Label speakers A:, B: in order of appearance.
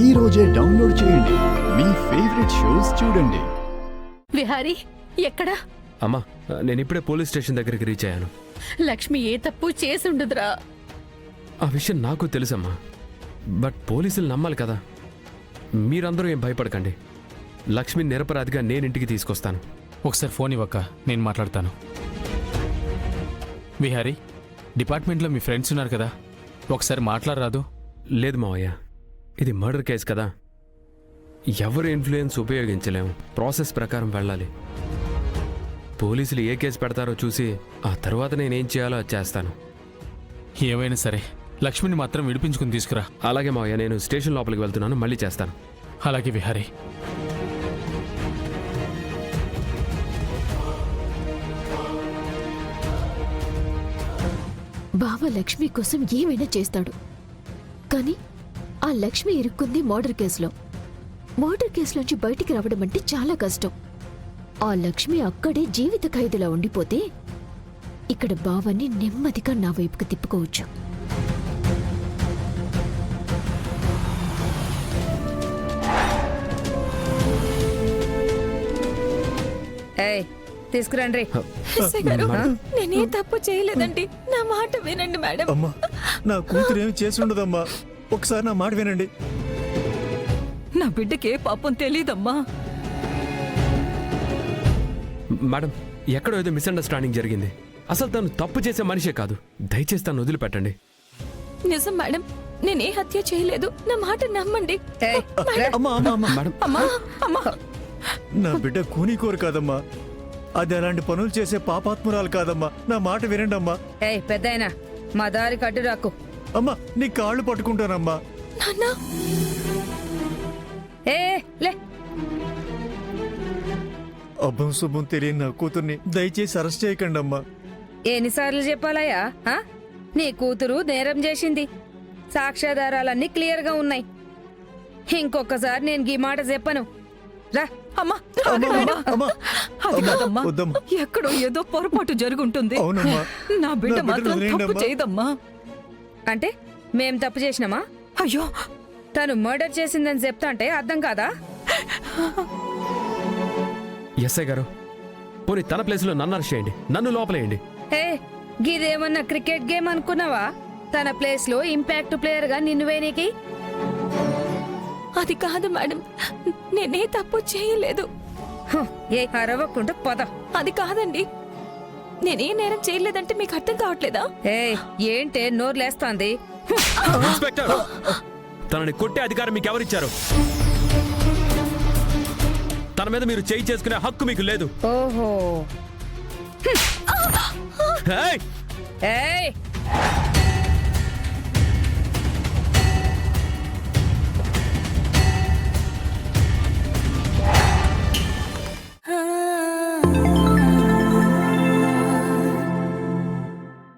A: ఈ రోజే డౌన్లోడ్ చేయండి. మీ ఫేవరెట్ షోస్ చూడండి.
B: విహారీ ఎక్కడా?
C: అమ్మా, నేను ఇప్పుడే పోలీస్ స్టేషన్ దగ్గరికి రీచ్ అయ్యాను.
B: లక్ష్మి ఏ తప్పు చేసుండదురా.
C: ఆ విషయం నాకు తెలుసమ్మా, బట్ పోలీసులు నమ్మాలి కదా. మీరందరూ ఏం భయపడకండి. లక్ష్మి నిరపరాధిగా నేను ఇంటికి తీసుకొస్తాను.
D: ఒకసారి ఫోన్ ఇవ్వక్క, నేను మాట్లాడతాను. విహారీ, డిపార్ట్మెంట్లో మీ ఫ్రెండ్స్ ఉన్నారు కదా, ఒకసారి మాట్లాడరాదు?
C: లేదు మావయ్య, ఇది మర్డర్ కేసు కదా, ఎవరు ఇన్ఫ్లుయెన్స్ ఉపయోగించలేము. ప్రాసెస్ ప్రకారం వెళ్ళాలి. పోలీసులు ఏ కేసు పెడతారో చూసి ఆ తర్వాత నేనేం చేయాలో అది చేస్తాను.
D: ఏమైనా సరే లక్ష్మిని మాత్రం విడిపించుకుని తీసుకురా.
C: అలాగే మావయ్య, నేను స్టేషన్ లోపలికి వెళ్తున్నాను, మళ్ళీ చేస్తాను.
D: అలాగే విహారీ.
E: బావ లక్ష్మి కోసం ఏమైనా చేస్తాడు, కానీ ఆ లక్ష్మి ఇరుక్కుంది మర్డర్ కేసులో. మర్డర్ కేసులోంచి బయటికి రావడం అంటే చాలా కష్టం. ఆ లక్ష్మి అక్కడే జీవిత ఖైదులా ఉండిపోతే ఇక్కడ బావని నెమ్మదిగా నా వైపుకి తిప్పుకోవచ్చు.
F: తీసుకురండి.
B: నేనే తప్పు చేయలేదండి, నా మాట వినండి మేడం.
G: అమ్మా, నా కూతురు ఏమి చేసి ఉండదమ్మా, ఒకసారి నా మాట వినండి.
B: నా బిడ్డకే పాపం తెలీదమ్మా.
C: మేడం, ఎక్కడో ఏదో మిస్అండర్స్టాండింగ్ జరిగింది. అసలు తను తప్పు చేసే మనిషే కాదు. దయచేసి తను వదిలిపెట్టండి.
B: నిజం మేడం, నేనే హత్య చేయలేదు, నా మాట నమ్మండి.
G: అమ్మా అమ్మా అమ్మా,
C: మేడం,
B: అమ్మా అమ్మా,
G: నా బిడ్డ కూనీకోరు కాదమ్మా, అది అలాంటి పనులు చేసే పాపాత్మురాలు కాదమ్మా. నా మాట వినండి అమ్మా.
F: పెద్దాయనా, మా దారి కట్టు రాకు.
G: అమ్మా, నీ కాళ్ళు పట్టుకుంటానమ్మా.
B: నాన్నా.
F: లే,
G: అబ్బం శుభం తెలియని నా కూతుర్ని దయచేసి అరెస్ట్ చేయకండి అమ్మా.
F: ఎన్నిసార్లు చెప్పాలయ్యా? నీ కూతురు నేరం చేసింది, సాక్ష్యాధారాలన్నీ క్లియర్ గా ఉన్నాయి. ఇంకొకసారి నేను ఈ మాట చెప్పను. రా.
B: అమ్మా,
G: అమ్మా, అమ్మా, అమ్మా,
B: అది
G: అమ్మా,
B: కాదమ్మా,
G: వద్దమ్మా.
B: ఎక్కడో ఏదో పొరపాటు జరుగుంటుంది.
G: అవునమ్మా,
B: నా బిడ్డ
G: నా బిడ్డను
B: మాత్రం
G: వదిలేయండి
B: తప్పు
G: అమ్మా.
B: చేయదమ్మా.
F: అంటే మేం తప్పు చేసినామా?
B: అయ్యో,
F: తను మర్డర్ చేసిందని చెప్తా అంటే అర్థం కాదా?
C: ఎస్ఐ గారు, పోనీ తన ప్లేస్లో నన్ను అరెస్ట్ చేయండి, నన్ను లోపలేయండి.
F: గిదేమన్నా క్రికెట్ గేమ్ అనుకున్నావా? తన ప్లేస్ లో ఇంపాక్ట్ ప్లేయర్ గా నిన్ను వేనికి.
B: అది కాదు మేడం, నేనే తప్పు చేయలేదు.
F: అరవకుండా పద.
B: అది కాదండి, నేనే నేరం చేయలేదంటే మీకు అర్థం కావట్లేదా?
F: ఏంటే నోర్లేస్తాంది?
C: ఇన్స్పెక్టర్, తనని కొట్టే అధికారం మీకు ఎవరిచ్చారు? తన మీద మీరు చేయి చేసుకునే హక్కు మీకు లేదు.
F: ఓహో.
C: ఏయ్!
F: ఏయ్